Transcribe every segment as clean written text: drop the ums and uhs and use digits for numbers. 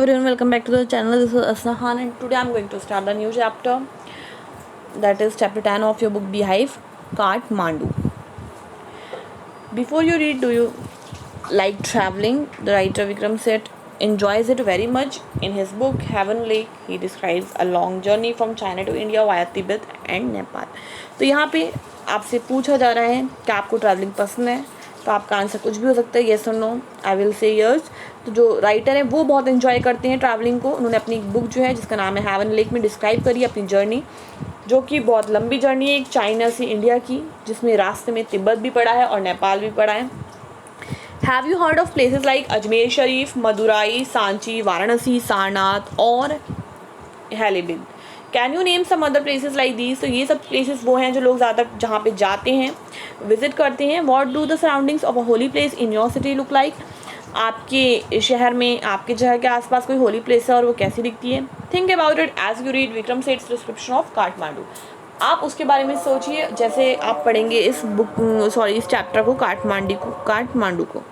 everyone, welcome back to the channel. This is Asna Khan and today I'm going to start the new chapter, that is chapter 10 of your book Beehive, Kathmandu. Before you read, do you like traveling? The writer Vikram Seth enjoys it very much. In his book Heaven Lake, he describes a long journey from China to India via Tibet and Nepal. तो यहाँ पे आपसे पूछा जा रहा है कि आपको ट्रैवलिंग पसंद है, तो आपका आंसर कुछ भी हो सकता है, येस और no. I will say yes. तो जो राइटर हैं वो बहुत एंजॉय करते हैं ट्रैवलिंग को. उन्होंने अपनी बुक जो है जिसका नाम है हेवन लेक में डिस्क्राइब करी अपनी जर्नी, जो कि बहुत लंबी जर्नी है एक चाइना से इंडिया की, जिसमें रास्ते में तिब्बत भी पड़ा है और नेपाल भी पड़ा है. Have you heard of places like Ajmer Sharif, Madurai, Sanchi, Varanasi, Sarnath और हैलीबिन? Can you name some other places like these? तो ये सब प्लेसेस वो हैं जो लोग ज़्यादा जहाँ पे जाते हैं, विजिट करते हैं. What do the surroundings of a holy place in your city look like? आपके शहर में, आपके शहर के आसपास कोई होली प्लेस है और वो कैसी दिखती है? Think about it as you read Vikram Seth's description of Kathmandu. आप उसके बारे में सोचिए जैसे आप पढ़ेंगे इस इस चैप्टर को, काठमांडू को.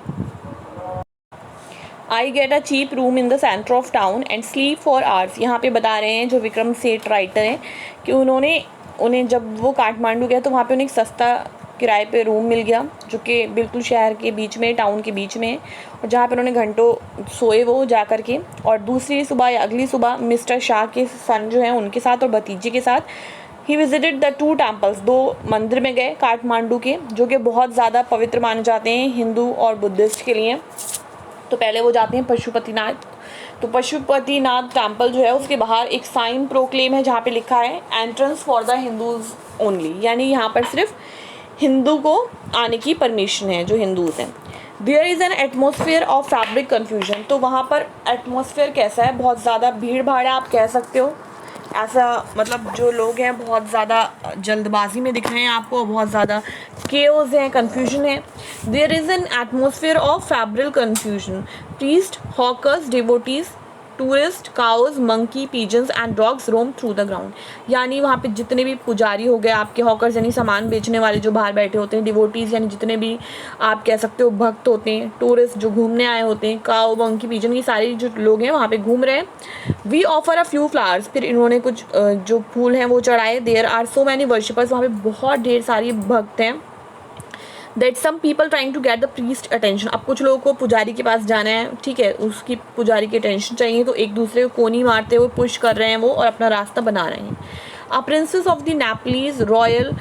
I get a cheap room in the centre of town and sleep for hours. यहाँ पे बता रहे हैं जो विक्रम सेठ राइटर हैं कि उन्हें जब वो काठमांडू गए तो वहाँ पे उन्हें एक सस्ता किराए पे रूम मिल गया, जो कि बिल्कुल शहर के बीच में, टाउन के बीच में है, और जहाँ पर उन्होंने घंटों सोए वो जा कर के. और दूसरी सुबह या अगली सुबह मिस्टर शाह के सन जो हैं उनके साथ और भतीजे के साथ ही विजिटेड द 2 टेम्पल्स. 2 मंदिर में गए काठमांडू के, जो कि बहुत ज़्यादा पवित्र माने जाते हैं हिंदू और बुद्धिस्ट के लिए. तो पहले वो जाते हैं पशुपतिनाथ. तो पशुपतिनाथ टेम्पल जो है उसके बाहर एक साइन प्रोक्लेम है जहाँ पे लिखा है entrance for the Hindus only, यानी यहाँ पर सिर्फ हिंदू को आने की परमिशन है जो हिंदूज हैं. There is an atmosphere of fabric confusion. तो वहाँ पर एटमोसफियर कैसा है? बहुत ज़्यादा भीड़ भाड़ है, आप कह सकते हो. ऐसा मतलब जो लोग हैं बहुत ज़्यादा जल्दबाजी में दिख रहे हैं आपको, बहुत ज़्यादा केओस है, कन्फ्यूजन है. There is an atmosphere of febrile confusion. Priest, hawkers, devotees, tourist, cows, monkey, pigeons and dogs roam through the ground. यानी वहाँ पे जितने भी पुजारी हो गए आपके, हॉकर्स यानी सामान बेचने वाले जो बाहर बैठे होते हैं, डिवोटीज़ यानी जितने भी आप कह सकते हो भक्त होते हैं, टूरिस्ट जो घूमने आए होते हैं, काउ, मंकी, पीजन, ये सारे जो लोग हैं वहाँ पे घूम रहे हैं. We offer a few flowers. फिर इन्होंने कुछ जो फूल हैं वो चढ़ाए. There are so many worshippers. वहाँ पे बहुत ढेर सारी भक्त हैं. That some people trying to get the priest attention. अब कुछ लोगों को पुजारी के पास जाना है, ठीक है, उसकी पुजारी की अटेंशन चाहिए, तो एक दूसरे को कोनी मारते हुए पुश कर रहे हैं वो और अपना रास्ता बना रहे हैं. A princess of the Nepalese royal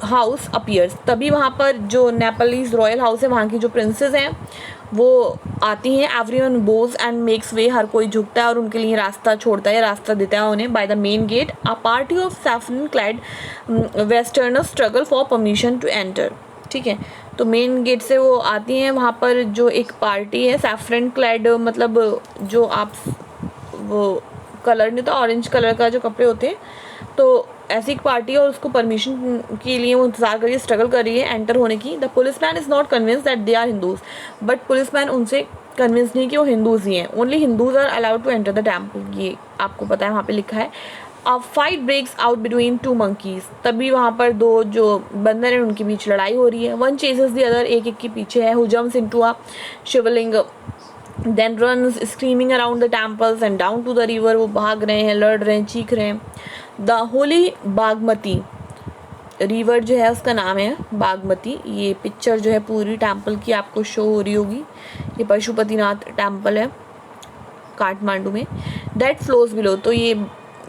house appears. तभी वहाँ पर जो नेपालीज रॉयल हाउस है वहाँ की जो प्रिंसेस हैं वो आती हैं. एवरीवन बोज एंड मेक्स वे. हर कोई झुकता है और उनके लिए रास्ता छोड़ता है, रास्ता देता है उन्हें. By the main gate a party of saffron clad westerners struggle for permission to enter. ठीक है, तो मेन गेट से वो आती हैं. वहाँ पर जो एक पार्टी है सैफरन क्लैड, मतलब जो आप वो कलर नहीं था, ऑरेंज कलर का जो कपड़े होते हैं, तो ऐसी एक पार्टी है और उसको परमिशन के लिए वो इंतजार कर रही है, स्ट्रगल कर रही है एंटर होने की. The policeman is not convince that they are Hindus. But policeman उनसे कन्विंस नहीं कि वो हिंदूज ही हैं. Only Hindus are allowed to enter the temple. ये आपको पता है वहाँ पे लिखा है. A fight breaks out between 2 monkeys. तभी वहाँ पर 2 जो बंदर हैं उनके बीच लड़ाई हो रही है. One chases the other. एक के पीछे है. Who jumps into a Shivling then runs screaming around the temples and down to the river. वो भाग रहे हैं, लड़ रहे हैं, चीख रहे हैं. द होली बागमती रिवर जो है उसका नाम है बागमती. ये पिक्चर जो है पूरी टेम्पल की आपको शो हो रही होगी. ये पशुपतिनाथ टेम्पल है काठमांडू में. That flows below. तो ये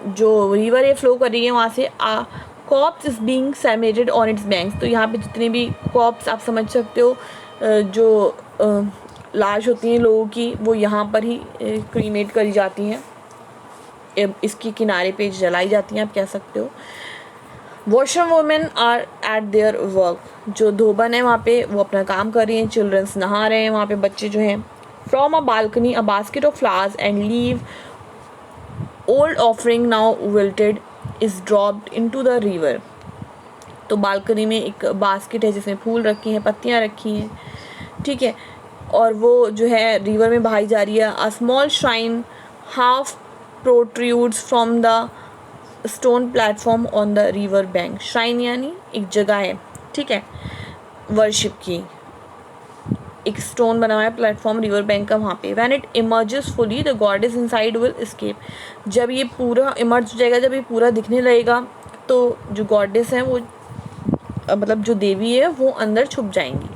जो रिवर है फ्लो कर रही है वहाँ से. A corpse is being cremated on its banks. तो यहाँ पे जितने भी कॉप्स आप समझ सकते हो, जो लाश होती हैं लोगों की, वो यहाँ पर ही क्रीमेट करी जाती हैं, इसके किनारे पे जलाई जाती हैं, आप कह सकते हो. Washer women are at their work. जो धोबन है वहाँ पे वो अपना काम कर रही हैं. चिल्ड्रंस नहा रहे हैं वहाँ पे, बच्चे जो हैं. From a balcony a basket of flowers and leave old offering now wilted is dropped into the river. तो बालकनी में एक बास्केट है जिसमें फूल रखे हैं, पत्तियाँ रखी हैं, ठीक है, और वो जो है रिवर में बहाई जा रही है. A small shrine half protrudes from the stone platform on the river bank. Shrine यानी एक जगह है, ठीक है, वर्शिप की. एक स्टोन बना हुआ है प्लेटफॉर्म रिवर बैंक का वहाँ पे। When it emerges fully the goddess inside will escape. जब ये पूरा इमर्ज हो जाएगा, जब ये पूरा दिखने लगेगा, तो जो गॉडेस हैं वो मतलब जो देवी है वो अंदर छुप जाएंगी।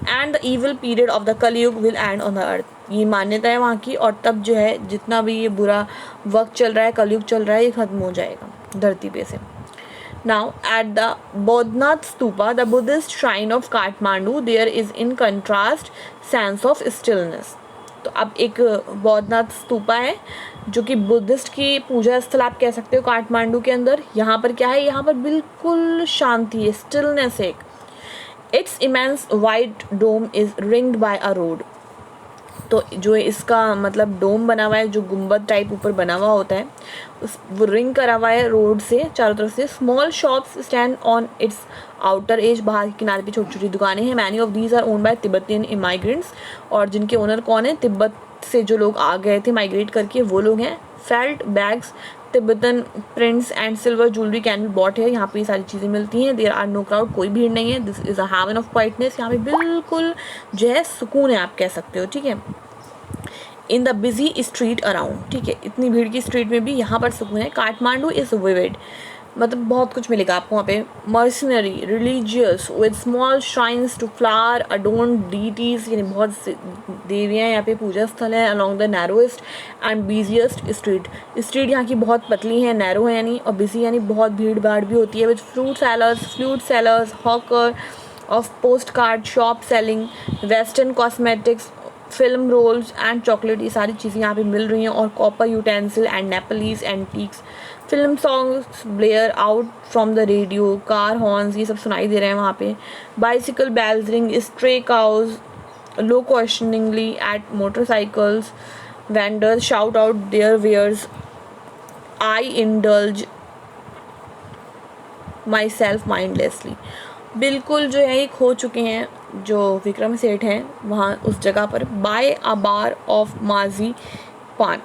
And the evil period of the Kaliyug will end on the earth. ये मान्यता है वहाँ की, और तब जो है जितना भी ये बुरा वक्त चल रहा है, कलयुग चल रहा है, ये ख़त्म हो जाएगा धरती पे से। Now, at the Bodhnath Stupa, the Buddhist shrine of Kathmandu, there is in contrast sense of stillness. तो अब एक बौद्धनाथ स्तूपा है जो कि बुद्धिस्ट की पूजा स्थल आप कह सकते हो काठमांडू के अंदर। यहाँ पर क्या है, यहाँ पर बिल्कुल शांति है, स्टिलनेस है। Its immense wide dome is ringed by a road. तो जो इसका मतलब डोम बना हुआ है, जो गुंबद टाइप ऊपर बना हुआ होता है, उस वो रिंग करा हुआ है रोड से चारों तरफ से। Small shops stand on its outer edge. बाहर के किनारे पे छोटी छोटी दुकानें हैं। Many of these are owned by Tibetan immigrants. और जिनके ओनर कौन है, तिब्बत से जो लोग आ गए थे माइग्रेट करके, वो लोग हैं। Felt bags, Tibetan prints and silver jewellery can be bought है। यहाँ पे ये सारी चीज़ें मिलती हैं। देयर आर नो क्राउड, कोई भीड़ नहीं है। This is a haven of quietness. यहाँ पे बिल्कुल जो है सुकून है, आप कह सकते हो, ठीक है। In the busy street around, ठीक है, इतनी भीड़ की स्ट्रीट में भी यहाँ पर सुकून है। काठमांडू इज़ विविड, मतलब बहुत कुछ मिलेगा आपको वहाँ पे। Mercenary, religious with small shrines to flower adorned deities, यानी बहुत देवियाँ यहाँ पे पूजा स्थल है। Along the narrowest and busiest street. Street यहाँ की बहुत पतली है, नैरो है यानी, और बिजी यानी बहुत भीड़ भाड़ भी होती है। With fruit sellers, hawker of post card shop selling western cosmetics, film rolls and chocolate, ये सारी चीज़ें यहाँ पे मिल रही हैं। और copper utensil and Nepalese antiques. Film songs blare out from the radio, car horns, ये सब सुनाई दे रहे हैं वहाँ पे। Bicycle bells ring, stray cows low questioningly at motorcycles, vendors shout out their wares, I indulge myself mindlessly. बिल्कुल जो है ये खो चुके हैं जो विक्रम सेठ हैं वहाँ उस जगह पर। बाय अ बार ऑफ माजी पान,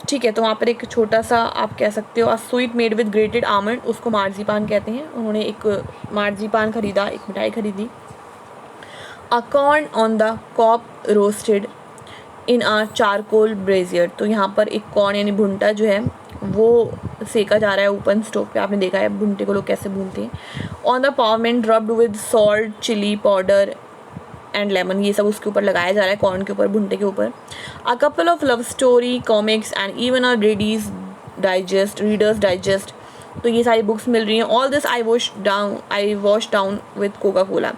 ठीक है। तो वहाँ पर एक छोटा सा आप कह सकते हो sweet made with grated almond, उसको मार्जी पान कहते हैं। उन्होंने एक मार्जी पान खरीदा, एक मिठाई खरीदी। A corn on the cob roasted in a charcoal brazier, तो यहाँ पर एक कॉर्न यानी भुंटा जो है वो सेका जा रहा है ओपन स्टोव पे। आपने देखा है भुंटे को लोग कैसे भूनते हैं। On the pavement rubbed with salt, chilli powder and lemon, ये सब उसके ऊपर लगाया जा रहा है, कॉर्न के ऊपर, भुंटे के ऊपर। A couple of love story, comics and even a readers digest, तो ये सारी बुक्स मिल रही हैं। All this I wash down with coca cola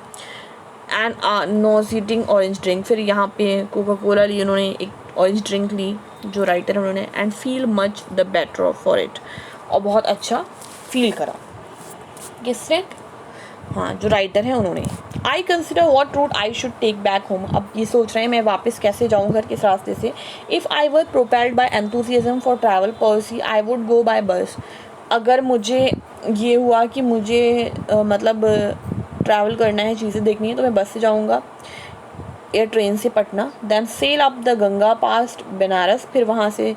and nauseating orange drink. फिर यहाँ पे कोका कोला ली उन्होंने, एक ऑरेंज ड्रिंक ली जो राइटर उन्होंने। And feel much the better for it, और बहुत अच्छा फील करा। किसने? हाँ, जो राइटर हैं उन्होंने। I consider what route I should take back home, अब ये सोच रहे हैं मैं वापस कैसे जाऊँ घर, किस रास्ते से। If I were propelled by enthusiasm for travel policy I would go by bus. अगर मुझे ये हुआ कि मुझे मतलब ट्रैवल करना है, चीज़ें देखनी है, तो मैं बस से जाऊँगा या ट्रेन से Patna. Then sail up the Ganga past Banaras, फिर वहाँ से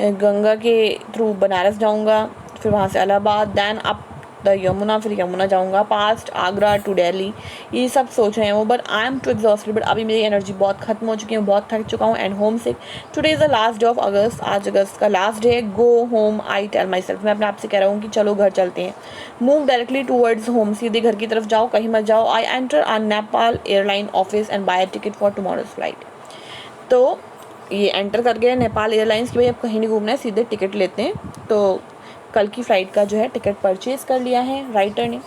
गंगा के थ्रू बनारस जाऊँगा, फिर वहाँ से Allahabad, then up the Yamuna, फिर यमुना जाऊँगा, पास्ट आगरा टू दिल्ली। ये सब सोच रहे हैं वो, but I am too exhausted, but अभी मेरी एनर्जी बहुत ख़त्म हो चुकी है, बहुत थक चुका हूँ। And homesick, today is the last day of August, आज अगस्त का लास्ट डे है। Go home I tell myself, मैं अपने आप से कह रहा हूँ कि चलो घर चलते हैं। मूव डायरेक्टली टूवर्ड्स होम, सीधे घर की तरफ जाओ, कहीं मत जाओ। I enter a Nepal airline office and buy a ticket for tomorrow's flight. तो ये एंटर कर गए नेपाल एयरलाइंस की, भाई अब कहीं नहीं घूमना है, सीधे टिकट लेते हैं। तो कल की फ़्लाइट का जो है टिकट परचेज़ कर लिया है राइटर ने।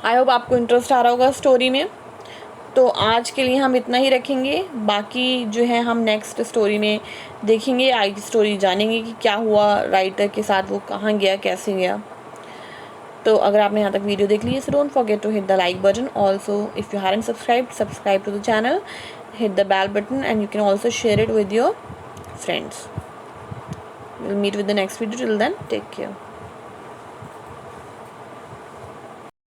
आई होप आपको इंटरेस्ट आ रहा होगा स्टोरी में। तो आज के लिए हम इतना ही रखेंगे, बाकी जो है हम नेक्स्ट स्टोरी में देखेंगे, आगे स्टोरी जानेंगे कि क्या हुआ राइटर के साथ, वो कहाँ गया, कैसे गया। तो अगर आपने यहाँ तक वीडियो देख ली है, so don't forget to hit the like button. Also if you haven't subscribe to the channel, hit the bell button, and you can also share it with your friends. We'll meet with the next video. Till then, take care.